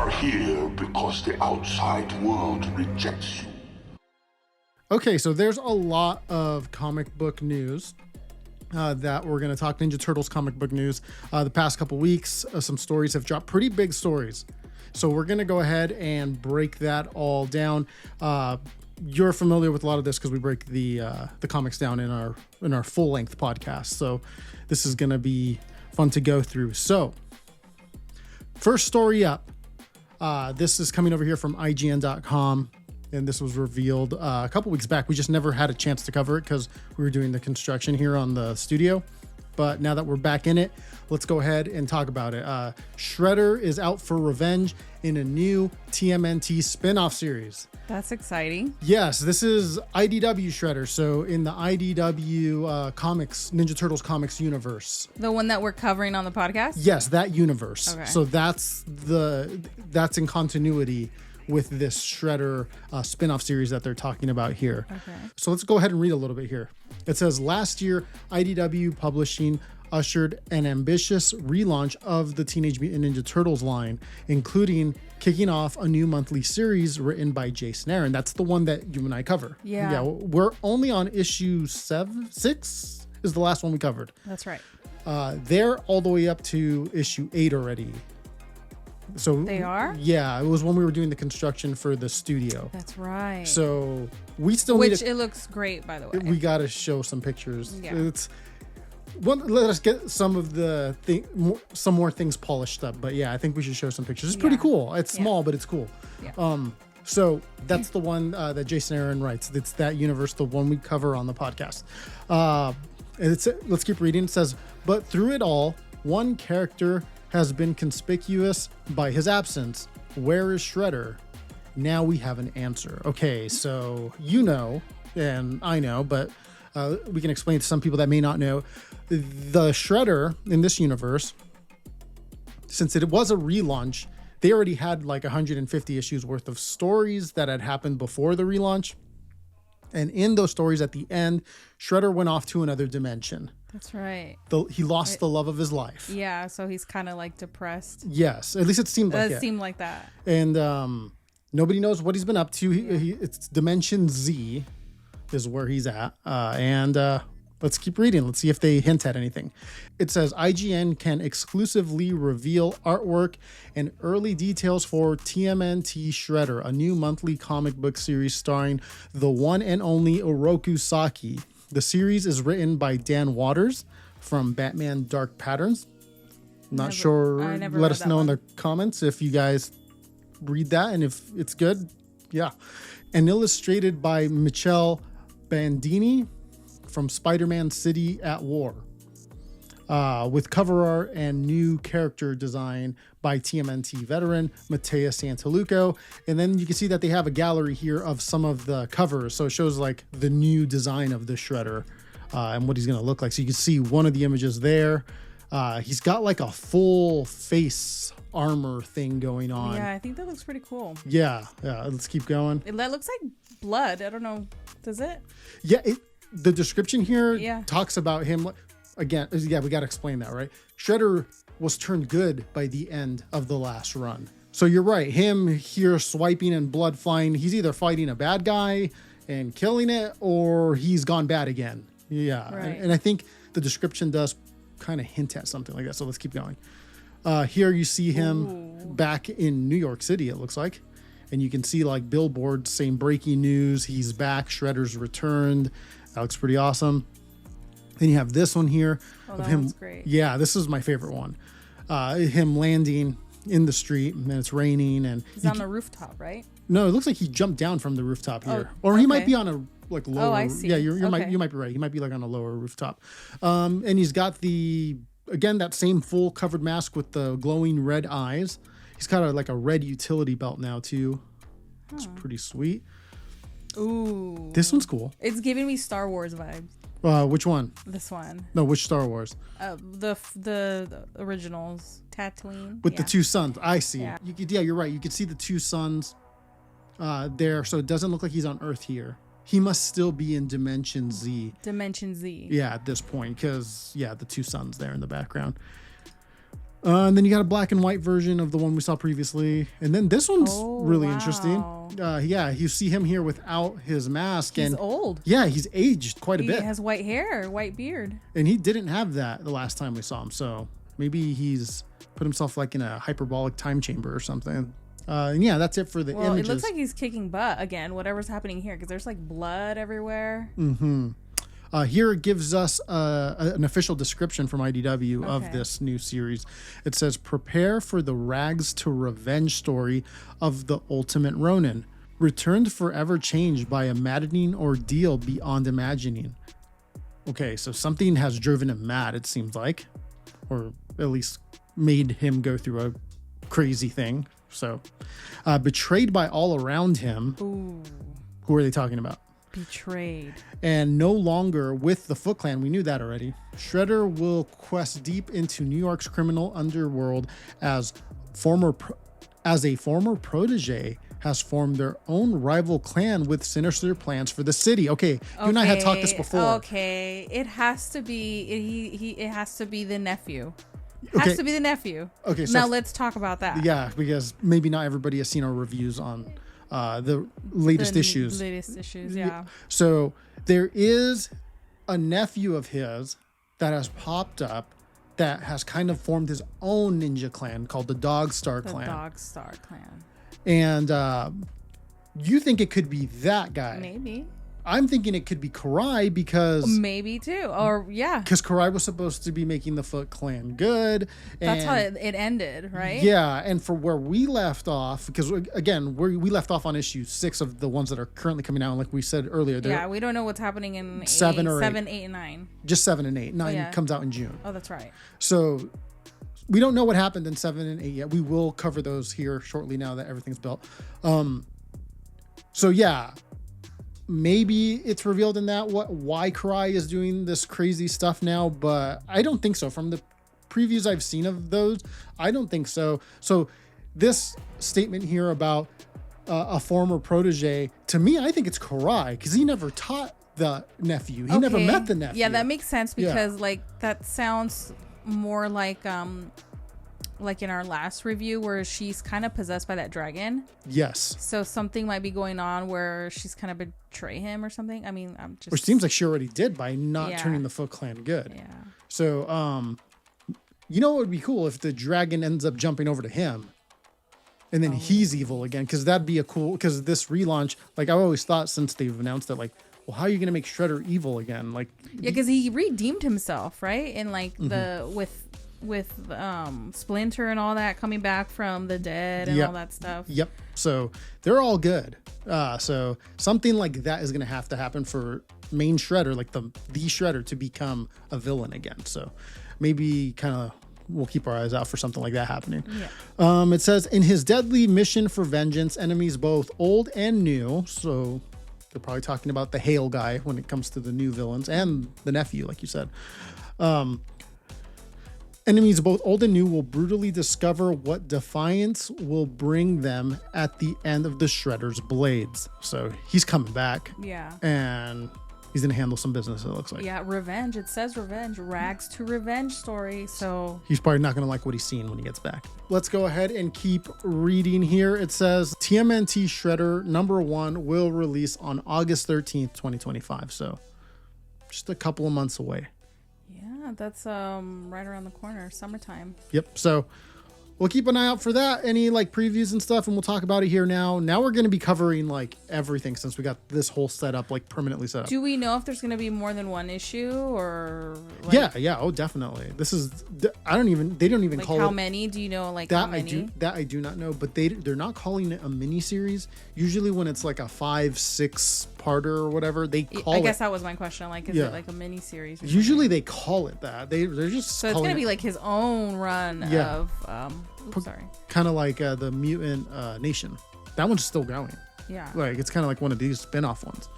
are here because the outside world rejects you. Okay, so there's a lot of comic book news that we're going to talk. Ninja Turtles comic book news. The past couple weeks, some stories have dropped, pretty big stories. So we're going to go ahead and break that all down. You're familiar with a lot of this because we break the comics down in our full length podcast. So this is going to be fun to go through. So first story up. This is coming over here from IGN.com. And this was revealed a couple weeks back. We just never had a chance to cover it because we were doing the construction here on the studio. But now that we're back in it, let's go ahead and talk about it. Shredder is out for revenge in a new TMNT spin-off series. That's exciting. Yes, this is IDW Shredder. So in the IDW comics, Ninja Turtles comics universe. The one that we're covering on the podcast? Yes, that universe. Okay. So that's in continuity with this Shredder spin-off series that they're talking about here. Okay. So let's go ahead and read a little bit here. It says, last year, IDW Publishing ushered an ambitious relaunch of the Teenage Mutant Ninja Turtles line, including kicking off a new monthly series written by Jason Aaron. That's the one that you and I cover. Yeah. We're only on issue 6 is the last one we covered. That's right. They're all the way up to issue 8 already. So they are? Yeah, it was when we were doing the construction for the studio. That's right. So we still it looks great, by the way. We got to show some pictures. Yeah. Let us get some of some more things polished up. But yeah, I think we should show some pictures. It's pretty cool. It's small, but it's cool. Yeah. So that's the one that Jason Aaron writes. It's that universe, the one we cover on the podcast. Let's keep reading. It says, but through it all, one character has been conspicuous by his absence. Where is Shredder? Now we have an answer. Okay, so and I know, but we can explain to some people that may not know. The Shredder in this universe, since it was a relaunch, they already had like 150 issues worth of stories that had happened before the relaunch. And in those stories at the end, Shredder went off to another dimension. That's right. He lost the love of his life. Yeah, so he's kind of like depressed. Yes, at least it seemed like it. It seemed like that. And nobody knows what he's been up to. It's Dimension Z is where he's at. Let's keep reading. Let's see if they hint at anything. It says IGN can exclusively reveal artwork and early details for TMNT Shredder, a new monthly comic book series starring the one and only Oroku Saki. The series is written by Dan Waters from Batman Dark Patterns. Let us know in the comments if you guys read that and if it's good. Yeah. And illustrated by Michele Bandini from Spider-Man City at War. With cover art and new character design by TMNT veteran Mateus Santolouco. And then you can see that they have a gallery here of some of the covers. So it shows like the new design of the Shredder and what he's going to look like. So you can see one of the images there. He's got like a full face armor thing going on. Yeah, I think that looks pretty cool. Yeah. Let's keep going. That looks like blood. I don't know. Does it? Yeah. The description here talks about him. Again, we got to explain that, right? Shredder was turned good by the end of the last run. So you're right. Him here swiping and blood flying. He's either fighting a bad guy and killing it, or he's gone bad again. Yeah. Right. And I think the description does kind of hint at something like that. So let's keep going. Here you see him back in New York City, it looks like. And you can see like billboards saying breaking news. He's back. Shredder's returned. That looks pretty awesome. Then you have this one here of him. One's great. Yeah, this is my favorite one. Him landing in the street and it's raining and he's on the rooftop, right? No, it looks like he jumped down from the rooftop here, or he might be on a like lower. Oh, I see. Yeah, you might be right. He might be like on a lower rooftop. And he's got that same full covered mask with the glowing red eyes. He's got like a red utility belt now too. It's pretty sweet. Ooh, this one's cool. It's giving me Star Wars vibes. Which one? This one. No, which Star Wars? The originals, Tatooine. With the two suns. I see. Yeah. You're right. You can see the two suns there. So it doesn't look like he's on Earth here. He must still be in Dimension Z. Dimension Z. Yeah, at this point, because the two suns there in the background. And then you got a black and white version of the one we saw previously. And then this one's really interesting. Yeah, you see him here without his mask. He's old. Yeah, he's aged quite a bit. He has white hair, white beard. And he didn't have that the last time we saw him. So maybe he's put himself like in a hyperbolic time chamber or something. And yeah, that's it for the images. It looks like he's kicking butt again, whatever's happening here, because there's like blood everywhere. Here it gives us an official description from IDW of this new series. It says, prepare for the rags to revenge story of the ultimate Ronin, returned forever changed by a maddening ordeal beyond imagining. Okay, so something has driven him mad, it seems like, or at least made him go through a crazy thing. So, betrayed by all around him. Ooh. Who are they talking about? Betrayed. And no longer with the Foot Clan. We knew that already. Shredder will quest deep into New York's criminal underworld as a former protege has formed their own rival clan with sinister plans for the city. Okay, you and I had talked this before. Okay, it has to be it has to be the nephew. Has to be the nephew. Okay, so now let's talk about that. Yeah, because maybe not everybody has seen our reviews on the latest issues. Latest issues, yeah. So there is a nephew of his that has popped up that has kind of formed his own ninja clan called the Dogstar Clan. The Dogstar Clan. And you think it could be that guy? Maybe. I'm thinking it could be Karai because... Maybe too. Or, yeah. Because Karai was supposed to be making the Foot Clan good. That's how it ended, right? Yeah. And for where we left off, because, again, we left off on issue 6 of the ones that are currently coming out. And like we said earlier... Yeah, we don't know what's happening in 7, 8, and 9. Just 7 and 8. 9 comes out in June. Oh, that's right. So... we don't know what happened in 7 and 8 yet. We will cover those here shortly now that everything's built. So yeah, maybe it's revealed in that why Karai is doing this crazy stuff now, but I don't think so. From the previews I've seen of those, I don't think so. So this statement here about a former protege, to me, I think it's Karai because he never taught the nephew. He never met the nephew. Yeah, that makes sense because like that sounds more like in our last review where she's kind of possessed by that dragon. Yes. So something might be going on where she's kind of betray him or something. I mean, I'm just... which seems like she already did by not turning the Foot Clan good. Yeah. So, you know what would be cool if the dragon ends up jumping over to him and then he's evil again, because that'd be a cool... because this relaunch, like I've always thought since they've announced it, like, well, how are you going to make Shredder evil again? Like, yeah, because he redeemed himself, right? And like with Splinter and all that coming back from the dead and all that stuff. Yep. So they're all good. So something like that is going to have to happen for main Shredder, like the Shredder, to become a villain again. So maybe kind of we'll keep our eyes out for something like that happening. Yeah. It says in his deadly mission for vengeance, enemies both old and new. So they're probably talking about the Hale guy when it comes to the new villains and the nephew, like you said. Enemies both old and new will brutally discover what defiance will bring them at the end of the Shredder's blades. So he's coming back. Yeah. And he's going to handle some business, it looks like. Yeah, revenge. It says revenge. Rags to revenge story. So he's probably not going to like what he's seen when he gets back. Let's go ahead and keep reading here. It says TMNT Shredder #1 will release on August 13th, 2025. So just a couple of months away. Yeah, that's right around the corner, summertime. Yep. So we'll keep an eye out for that. Any like previews and stuff, and we'll talk about it here now. Now we're going to be covering like everything since we got this whole setup like permanently set up. Do we know if there's going to be more than one issue or? Like, yeah. Oh, definitely. This is. They don't even like call how it. many? Do you know like that? How many? I do not know. But they're not calling it a mini series. Usually when it's like a 5-6 parter or whatever, they call it. I guess that was my question. Like, is it like a mini series? Usually they call it that. They're just. So it's going to be like his own run of. Sorry. Kind of like the Mutant Nation. That one's still going. Yeah. Like it's kind of like one of these spin-off ones.